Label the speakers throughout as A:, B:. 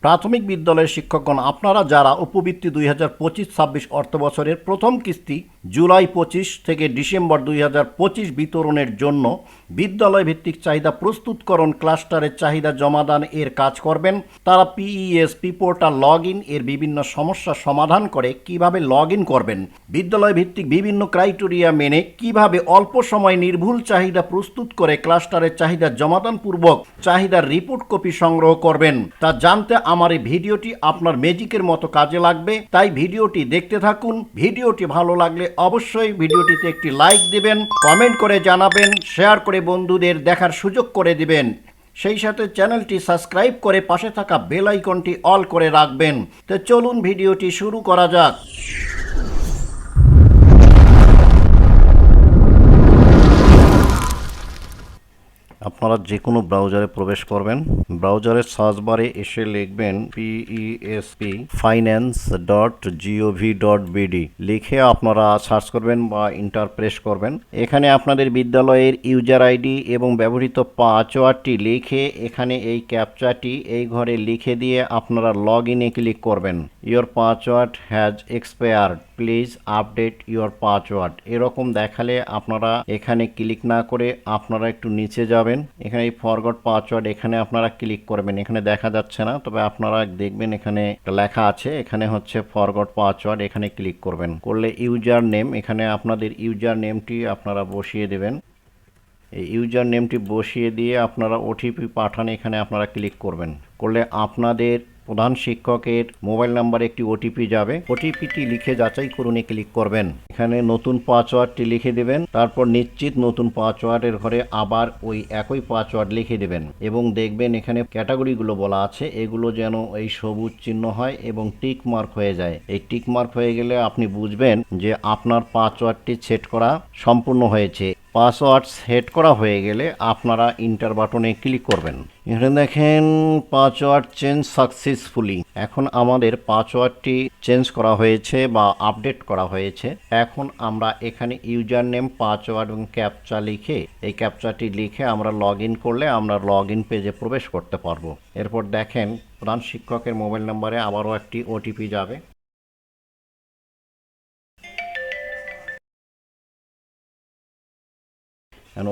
A: প্রাথমিক বিদ্যালয়ের শিক্ষকগণ, আপনারা যারা উপবৃত্তি 2025-26 অর্থবছরের প্রথম কিস্তি জুলাই 25 থেকে ডিসেম্বর 2025 বিতরণের জন্য বিদ্যালয় ভিত্তিক চাহিদা প্রস্তুতকরণ ক্লাস্টারের চাহিদা জমাদান এর কাজ করবেন, তারা পি পোর্টাল লগ ইন এর বিভিন্ন সমস্যা সমাধান করে কিভাবে লগ ইন করবেন, বিদ্যালয় ভিত্তিক বিভিন্ন ক্রাইটেরিয়া মেনে কিভাবে অল্প সময় নির্ভুল চাহিদা প্রস্তুত করে ক্লাস্টারের চাহিদা জমাদান পূর্বক চাহিদার রিপোর্ট কপি সংগ্রহ করবেন, তা জানতে আমার এই ভিডিওটি আপনার ম্যাজিকের মতো কাজে লাগবে। তাই ভিডিওটি দেখতে থাকুন। ভিডিওটি ভালো লাগলে অবশ্যই ভিডিওটিতে একটি লাইক দিবেন, কমেন্ট করে জানাবেন, শেয়ার করে বন্ধুদের দেখার সুযোগ করে দিবেন। সেই সাথে চ্যানেলটি সাবস্ক্রাইব করে পাশে থাকা বেল আইকনটি অল করে রাখবেন। তো চলুন ভিডিওটি শুরু করা যাক। আপনারা যে কোনো ব্রাউজারে প্রবেশ করবেন। ব্রাউজারের সার্চ বারে এসে লিখবেন PESPfinance.gov.bd লিখে আপনারা সার্চ করবেন বা ইন্টার প্রেস করবেন। এখানে আপনাদের বিদ্যালয়ের ইউজার আইডি এবং ব্যবহৃত পাসওয়ার্ডটি লিখে এখানে এই ক্যাপচাটি এই ঘরে লিখে দিয়ে আপনারা লগ ইনে ক্লিক করবেন। Your password has expired, please update your password এরকম দেখালে আপনারা এখানে ক্লিক না করে আপনারা একটু নিচে যাবেন। এখানে এই ফরগট পাসওয়ার্ড এখানে আপনারা ক্লিক করবেন। এখানে দেখা যাচ্ছে না, তবে আপনারা দেখবেন এখানে লেখা আছে, এখানে হচ্ছে ফরগট পাসওয়ার্ড, এখানে ক্লিক করবেন। করলে ইউজার নেম, এখানে আপনাদের ইউজার নেমটি আপনারা বসিয়ে দেবেন। এই ইউজার নেমটি বসিয়ে দিয়ে আপনারা ওটিপি পাঠান, এখানে আপনারা ক্লিক করবেন। করলে আপনাদের প্রধান শিক্ষকের মোবাইল নাম্বারে একটি ওটিপি যাবে। ওটিপিটি লিখে যাচাই করুন ক্লিক করবেন। এখানে নতুন পাসওয়ার্ডটি লিখে দেবেন। তারপর নিশ্চিত নতুন পাসওয়ার্ডের ঘরে আবার ওই একই পাসওয়ার্ড লিখে দেবেন এবং দেখবেন এখানে ক্যাটাগরিগুলো বলা আছে, এগুলো যেন এই সবুজ চিহ্ন হয় এবং টিক মার্ক হয়ে যায়। এই টিক মার্ক হয়ে গেলে আপনি বুঝবেন যে আপনার পাসওয়ার্ডটি সেট করা সম্পূর্ণ হয়েছে। পাসওয়ার্ড সেট করা হয়ে গেলে আপনারা ইন্টার বাটনে ক্লিক করবেন। এখানে দেখেন পাসওয়ার্ড চেঞ্জ সাকসেসফুলি। এখন আমাদের পাসওয়ার্ডটি চেঞ্জ করা হয়েছে বা আপডেট করা হয়েছে। এখন আমরা এখানে ইউজার নেম, পাসওয়ার্ড এবং ক্যাপচা লিখে এই ক্যাপচাটি লিখে আমরা লগ ইন করলে আমরা লগ ইন পেজে প্রবেশ করতে পারবো। এরপর দেখেন প্রধান শিক্ষকের মোবাইল নম্বরে আবারও একটি ওটিপি যাবে।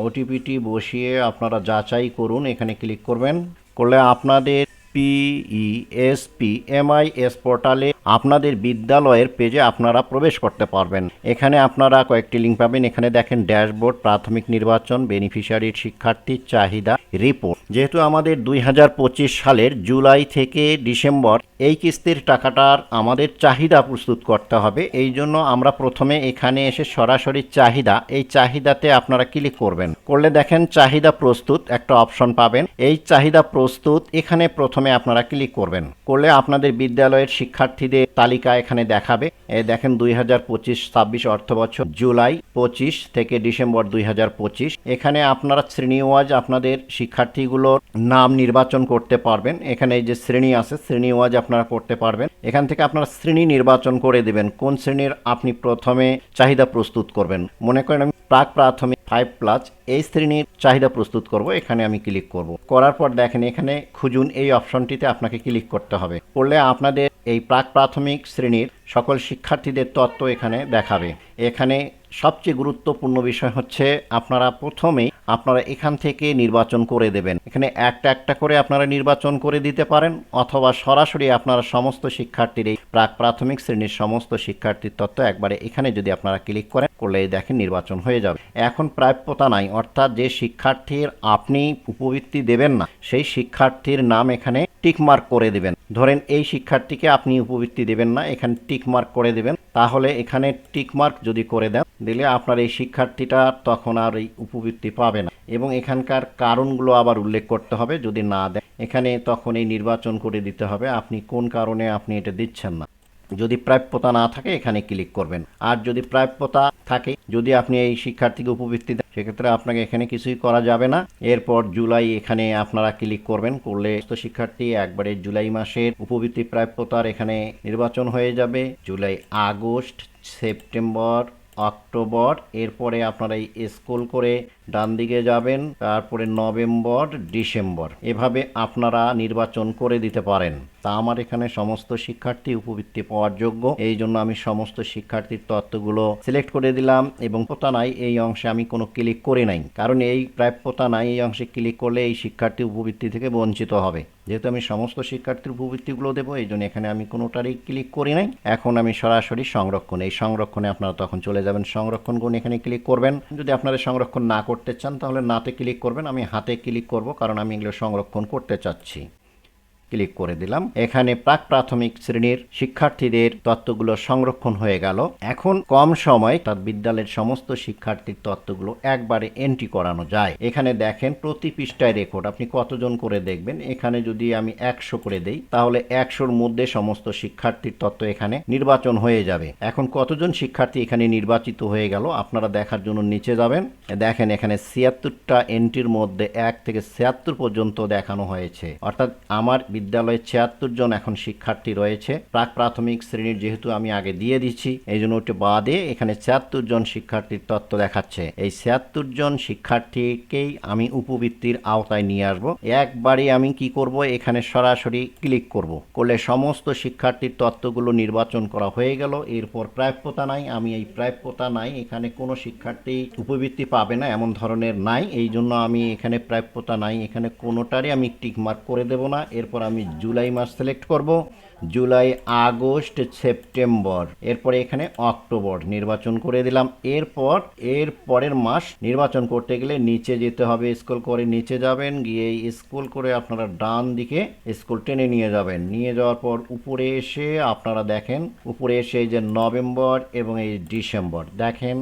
A: ওটিপিটি বসিয়ে আপনারা যাচাই করুন, এখানে ক্লিক করবেন। করলে আপনাদের PESPMIS পোর্টালে আপনাদের বিদ্যালয়ের পেজে আপনারা প্রবেশ করতে পারবেন। এখানে আপনারা কয়েকটি লিঙ্ক পাবেন। এখানে দেখেন ড্যাশবোর্ড, প্রাথমিক নির্বাচন, বেনিফিশিয়ারির শিক্ষার্থীর চাহিদা রিপোর্ট। যেহেতু আমাদের 2025 সালের জুলাই থেকে ডিসেম্বর এই কিস্তির টাকাটার আমাদের চাহিদা প্রস্তুত করতে হবে, এই জন্য আমরা প্রথমে এখানে এসে সরাসরি চাহিদা, এই চাহিদাতে আপনারা ক্লিক করবেন। করলে দেখেন চাহিদা প্রস্তুত একটা অপশন পাবেন। এই চাহিদা প্রস্তুত এখানে প্রথমে আপনারা ক্লিক করবেন। করলে আপনাদের বিদ্যালয়ের শিক্ষার্থীদের তালিকা এখানে দেখাবে। এই দেখেন 2025-26 অর্থবছর জুলাই 25 থেকে ডিসেম্বর 2025। এখানে আপনারা শ্রেণীওয়াজ আপনাদের শিক্ষার্থীগুলোর নাম নির্বাচন করতে পারবেন। এখানে এই যে শ্রেণী আছে, শ্রেণীওয়াজ আপনারা করতে পারবেন। এখান থেকে আপনারা শ্রেণী নির্বাচন করে দেবেন কোন শ্রেণীর আপনি প্রথমে চাহিদা প্রস্তুত করবেন। মনে করেন আমি প্রাক প্রাথমিক 5+ এই শ্রেণীর চাহিদা প্রস্তুত করব, এখানে আমি ক্লিক করব। করার পর দেখেন এখানে খুঁজুন এই অপশনটিতে আপনাকে ক্লিক করতে হবে। করলে আপনাদের এই প্রাক প্রাথমিক শ্রেণীর সকল শিক্ষার্থীদের তথ্য এখানে দেখাবে। এখানে সবচেয়ে গুরুত্বপূর্ণ বিষয় হচ্ছে আপনারা প্রথমেই আপনারা এখান থেকে নির্বাচন করে দেবেন। এখানে একটা একটা করে আপনারা নির্বাচন করে দিতে পারেন, অথবা সরাসরি আপনারা সমস্ত শিক্ষার্থীর এই প্রাক প্রাথমিক শ্রেণীর সমস্ত শিক্ষার্থীর তথ্য একবারে এখানে যদি আপনারা ক্লিক করেন, করলে দেখেন নির্বাচন হয়ে যাবে। এখন প্রাপ্যতা নাই, অর্থাৎ যে শিক্ষার্থীর আপনি উপবৃত্তি দেবেন না সেই শিক্ষার্থীর নাম এখানে টিক মার্ক করে দেবেন। ধরেন এই শিক্ষার্থীকে আপনি উপবৃত্তি দেবেন না, এখানে টিক মার্ক করে দেবেন। তাহলে এখানে টিক মার্ক যদি করে দেন, দিলে আপনার এই শিক্ষার্থীটা তখন আর এই উপবৃত্তি পাবে না এবং এখানকার কারণগুলো আবার উল্লেখ করতে হবে। যদি না দেন এখানে তখন এই নির্বাচন করে দিতে হবে আপনি কোন কারণে আপনি এটা দিচ্ছেন না। যদি প্রাপ্যতা না থাকে এখানে ক্লিক করবেন, আর যদি প্রাপ্যতা থাকে, যদি আপনি এই শিক্ষার্থীকে উপবৃত্তি দেন সেক্ষেত্রে আপনাকে এখানে কিছুই করা যাবে না। এরপর জুলাই এখানে আপনারা ক্লিক করবেন। করলে শিক্ষার্থী একবারে জুলাই মাসের উপবৃত্তি প্রাপ্যতার এখানে নির্বাচন হয়ে যাবে। জুলাই, আগস্ট, সেপ্টেম্বর, অক্টোবর, এরপরে আপনারা এই স্ক্রল করে ডান দিকে যাবেন, তারপরে নভেম্বর, ডিসেম্বর, এভাবে আপনারা নির্বাচন করে দিতে পারেন। তা আমার এখানে সমস্ত শিক্ষার্থী উপবৃত্তি পাওয়ার যোগ্য, এই জন্য আমি সমস্ত শিক্ষার্থীর তথ্যগুলো সিলেক্ট করে দিলাম এবং প্রাপ্যতা নাই এই অংশে আমি কোনো ক্লিক করে নাই, কারণ এই প্রাপ্যতা নাই এই অংশে ক্লিক করলে এই শিক্ষার্থী উপবৃত্তি থেকে বঞ্চিত হবে। যেহেতু আমি সমস্ত শিক্ষার্থীর উপবৃত্তিগুলো দেবো এই জন্য এখানে আমি কোনোটারই ক্লিক করি নাই। এখন আমি সরাসরি সংরক্ষণ, এই সংরক্ষণে আপনারা তখন চলে যাবেন সংরক্ষণ গুণ, এখানে ক্লিক করবেন। যদি আপনারা সংরক্ষণ না করতে চান তাহলে নাতে ক্লিক করবেন, আমি হাতে ক্লিক করব কারণ আমি এগুলো সংরক্ষণ করতে চাচ্ছি। ক্লিক করে দিলাম। এখানে প্রাক প্রাথমিক শ্রেণীর শিক্ষার্থীদের তথ্যগুলো সংরক্ষণ হয়ে গেল। এখন কম সময় তার বিদ্যালয়ের সমস্ত শিক্ষার্থীর তথ্যগুলো একবারে এন্ট্রি করানো যায়। এখানে দেখেন প্রতি পৃষ্ঠায় রেকর্ড আপনি কতজন করে দেখবেন। এখানে যদি আমি 100 করে দেই তাহলে 100-র মধ্যে সমস্ত শিক্ষার্থীর তথ্য এখানে নির্বাচন হয়ে যাবে। এখন কতজন শিক্ষার্থী এখানে নির্বাচিত হয়ে গেল আপনারা দেখার জন্য নিচে যাবেন। দেখেন এখানে 76টা এন্ট্রির মধ্যে 1 থেকে 76 পর্যন্ত দেখানো হয়েছে, অর্থাৎ আমার বিদ্যালয়ে 76 জন এখন শিক্ষার্থী রয়েছে। প্রাক প্রাথমিক শ্রেণীর যেহেতু আমি আগে দিয়ে দিচ্ছি এই জন্য ওটা বাদে এখানে 76 জন শিক্ষার্থীর তথ্য দেখাচ্ছে। এই 76 জন শিক্ষার্থীকেই আমি উপবৃত্তির আওতায় নিয়ে আসবো। একবারে আমি কি করব, এখানে সরাসরি ক্লিক করব, করলে সমস্ত শিক্ষার্থীর তথ্যগুলো নির্বাচন করা হয়ে গেল। এরপর প্রাপ্যতা নাই, আমি এই প্রাপ্যতা নাই এখানে কোনো শিক্ষার্থী উপবৃত্তি পাবে না এমন ধরনের নাই, এই জন্য আমি এখানে প্রাপ্যতা নাই এখানে কোনোটারই আমি টিক মার্ক করে দেব না। এরপর আমি জুলাই মাস সিলেক্ট করব, জুলাই, আগস্ট, সেপ্টেম্বর, এরপরে এখানে অক্টোবর নির্বাচন করে দিলাম। এরপর এর পরের মাস নির্বাচন করতে গেলে নিচে যেতে হবে, স্ক্রল করে নিচে যাবেন, গিয়ে স্ক্রল করে আপনারা ডান দিকে স্ক্রল টেনে নিয়ে যাবেন। নিয়ে যাওয়ার পর উপরে এসে আপনারা দেখেন, উপরে এসে এই যে নভেম্বর এবং এই ডিসেম্বর দেখেন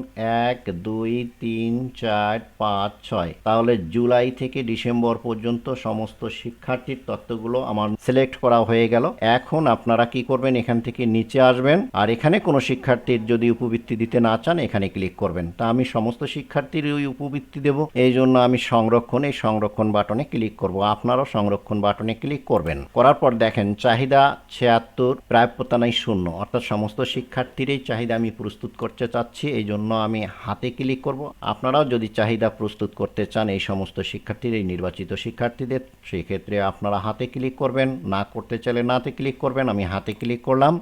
A: 1, 2, 3, 4, 5, 6, তাহলে জুলাই থেকে ডিসেম্বর পর্যন্ত সমস্ত শিক্ষার্থীর তথ্যগুলো আমার সিলেক্ট করা হয়ে গেল। এখন আপনারা কি করবেন, এখান থেকে নিচে আসবেন আর এখানে কোনো শিক্ষার্থীর যদি উপবৃত্তি দিতে না চান এখানে ক্লিক করবেন। তা আমি সমস্ত শিক্ষার্থীর ওই উপবৃত্তি দেব, এই জন্য আমি সংরক্ষণ, এই সংরক্ষণ বাটনে ক্লিক করব। আপনারাও সংরক্ষণ বাটনে ক্লিক করবেন। করার পর দেখেন চাহিদা 76, প্রাপ্যতা নাই 0, অর্থাৎ সমস্ত শিক্ষার্থীর এই চাহিদা আমি প্রস্তুত করতে চাচ্ছি, এই জন্য আমি হাতে ক্লিক করব। আপনারাও যদি চাহিদা প্রস্তুত করতে চান এই সমস্ত শিক্ষার্থীর, এই নির্বাচিত শিক্ষার্থীদের, সেই ক্ষেত্রে আপনারা হাতে ক্লিক করবেন, না করতে চাইলে নাতে ক্লিক করবেন। আমি হাতে ক্লিক করলাম।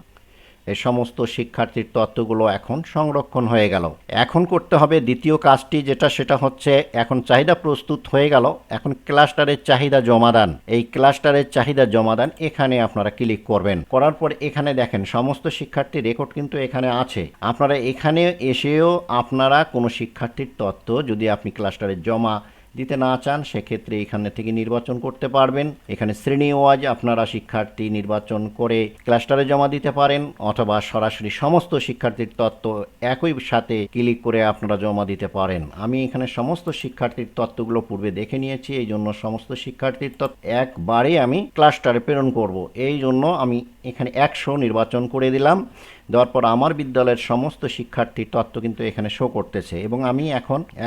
A: এই সমস্ত শিক্ষার্থীর তথ্যগুলো এখন সংরক্ষণ হয়ে গেল। এখন করতে হবে দ্বিতীয় কাজটি, সেটা হচ্ছে এখন চাহিদা প্রস্তুত হয়ে গেল, এখন ক্লাস্টারের চাহিদা জমাদান। এই ক্লাস্টারের চাহিদা জমাদান এখানে আপনারা ক্লিক করবেন। করার পর এখানে দেখেন সমস্ত শিক্ষার্থীর রেকর্ড কিন্তু এখানে আছে। আপনারা এখানে এসেও আপনারা কোনো শিক্ষার্থীর তথ্য যদি আপনি ক্লাস্টারে জমা দিতে না চান সেক্ষেত্রে এখানে থেকে নির্বাচন করতে পারবেন। এখানে শ্রেণী ওয়াইজ আপনারা শিক্ষার্থী নির্বাচন করে ক্লাস্টারে জমা দিতে পারেন, অথবা সরাসরি সমস্ত শিক্ষার্থীর তথ্য একই সাথে ক্লিক করে আপনারা জমা দিতে পারেন। আমি এখানে সমস্ত শিক্ষার্থীর তথ্যগুলো পূর্বে দেখে নিয়েছি, এই জন্য সমস্ত শিক্ষার্থীর তথ্য একবারে আমি ক্লাস্টারে প্রেরণ করব, এই জন্য আমি এখানে 100 নির্বাচন করে দিলাম। দেওয়ার পর আমার বিদ্যালয়ের সমস্ত শিক্ষার্থীর তথ্য কিন্তু এখানে শো করতেছে এবং আমি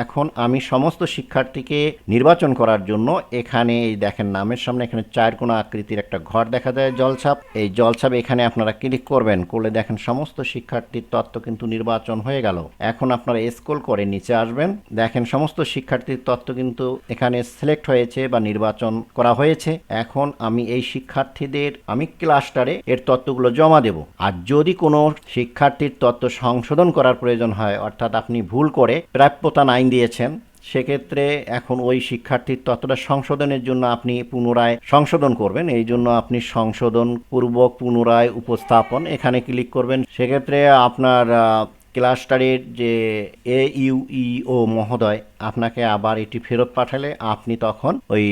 A: এখন আমি সমস্ত শিক্ষার্থীকে নির্বাচন করার জন্য এখানে এই দেখেন নামের সামনে এখানে 4 কোণা আকৃতির একটা ঘর দেখা যায় জলছাপ, এই জলছাপ এখানে আপনারা ক্লিক করবেন, করলে দেখেন সমস্ত শিক্ষার্থীর তথ্য কিন্তু নির্বাচন হয়ে গেল। এখন আপনারা স্ক্রল করে নিচে আসবেন, দেখেন সমস্ত শিক্ষার্থীর তথ্য কিন্তু এখানে সিলেক্ট হয়েছে বা নির্বাচন করা হয়েছে। এখন আমি এই শিক্ষার্থীদের আমি ক্লাস্টারে এর তথ্যগুলো জমা দেব। আর যদি কোনো শিক্ষার্থীর তথ্য সংশোধন করার প্রয়োজন হয়, অর্থাৎ আপনি ভুল করে প্রাপ্যতা নাই দিয়েছেন, সেক্ষেত্রে এখন ওই শিক্ষার্থীর তথ্যটা সংশোধনের জন্য আপনি পুনরায় সংশোধন করবেন, এই জন্য আপনি সংশোধন পূর্বক পুনরায় উপস্থাপন এখানে ক্লিক করবেন। সেক্ষেত্রে আপনার ক্লাস্টারের যে AUEO মহোদয় আপনাকে আবার এটি ফেরত পাঠালে আপনি তখন ওই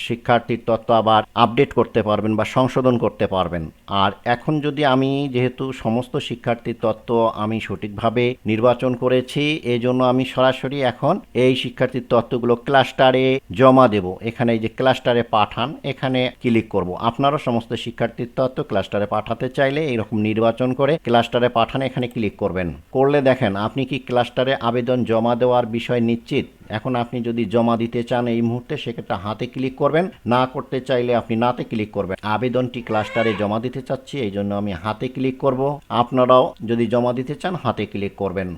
A: শিক্ষার্থীর তথ্য আবার আপডেট করতে পারবেন বা সংশোধন করতে পারবেন। আর এখন যদি আমি যেহেতু সমস্ত শিক্ষার্থীর তথ্য আমি সঠিকভাবে নির্বাচন করেছি, এই জন্য আমি সরাসরি এখন এই শিক্ষার্থীর তথ্যগুলো ক্লাস্টারে জমা দেব। এখানে এই যে ক্লাস্টারে পাঠান এখানে ক্লিক করব। আপনারা সমস্ত শিক্ষার্থীর তথ্য ক্লাস্টারে পাঠাতে চাইলে এইরকম নির্বাচন করে ক্লাস্টারে পাঠান এখানে ক্লিক করবেন। করলে দেখেন আপনি কি ক্লাস্টারে আবেদন জমা দেওয়ার বিষয় নিশ্চিত। এখন আপনি যদি জমা দিতে চান এই মুহূর্তে সেক্ষেত্রে হাতে ক্লিক করবেন, না করতে চাইলে আপনি নাতে ক্লিক করবেন। আবেদনটি ক্লাস্টারে জমা দিতে চাচ্ছি এই জন্য আমি হাতে ক্লিক করব। আপনারাও যদি জমা দিতে চান হাতে ক্লিক করবেন।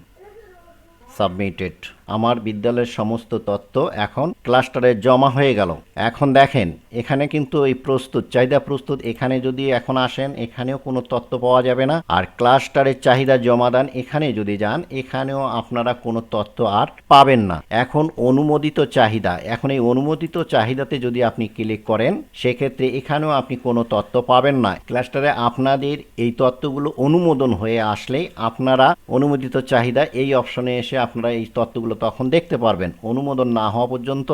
A: সাবমিটেড। আমার বিদ্যালয়ের সমস্ত তথ্য এখন ক্লাস্টারে জমা হয়ে গেল। এখন দেখেন এখানে কিন্তু এই প্রস্তুত চাহিদা প্রস্তুত, এখানে যদি এখন আসেন এখানেও কোনো তথ্য পাওয়া যাবে না। আর ক্লাস্টারের চাহিদা জমাদান এখানে যদি যান এখানেও আপনারা কোনো তথ্য আর পাবেন না। এখন অনুমোদিত চাহিদা, এখন এই অনুমোদিত চাহিদাতে যদি আপনি ক্লিক করেন সেক্ষেত্রে এখানেও আপনি কোনো তথ্য পাবেন না। ক্লাস্টারে আপনাদের এই তথ্যগুলো অনুমোদন হয়ে আসলেই আপনারা অনুমোদিত চাহিদা এই অপশনে এসে আপনারা এই তথ্যগুলো তখন দেখতে পারবেন। অনুমোদন না হওয়া পর্যন্ত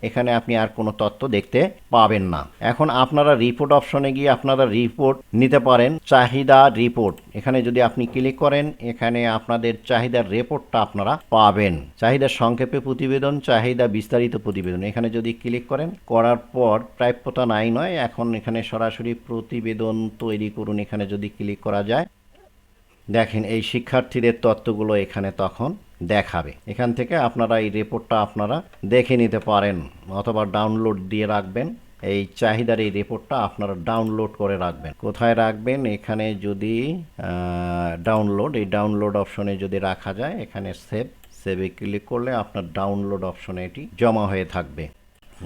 A: এখানে আপনি আর কোনো তথ্য দেখতে পাবেন না। এখন আপনারা রিপোর্ট অপশনে গিয়ে আপনারা রিপোর্ট নিতে পারেন, চাহিদা রিপোর্ট। এখানে যদি আপনি ক্লিক করেন এখানে আপনাদের চাহিদার রিপোর্টটা আপনারা পাবেন। চাহিদার সংক্ষেপে প্রতিবেদন, চাহিদা বিস্তারিত প্রতিবেদন, এখানে যদি ক্লিক করেন করার পর প্রাপ্যতা নাই নয়, এখন এখানে সরাসরি প্রতিবেদন তৈরি করুন এখানে যদি ক্লিক করা যায় দেখেন এই শিক্ষার্থীদের তথ্যগুলো এখানে তখন দেখাবে। এখান থেকে আপনারা এই রিপোর্টটা আপনারা দেখে নিতে পারেন অথবা ডাউনলোড দিয়ে রাখবেন। এই চাহিদার এই রিপোর্টটা আপনারা ডাউনলোড করে রাখবেন। কোথায় রাখবেন? এখানে যদি ডাউনলোড, এই ডাউনলোড অপশনে যদি রাখা যায় এখানে সেভে ক্লিক করলে আপনার ডাউনলোড অপশনে এটি জমা হয়ে থাকবে।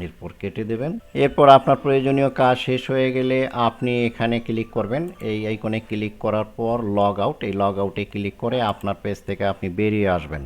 A: এরপর কেটে দেবেন। এরপর আপনার প্রয়োজনীয় কাজ শেষ হয়ে গেলে আপনি এখানে ক্লিক করবেন। এই আইকনে ক্লিক করার পর লগ আউট, এই লগ আউটে ক্লিক করে আপনার পেজ থেকে আপনি বেরিয়ে আসবেন।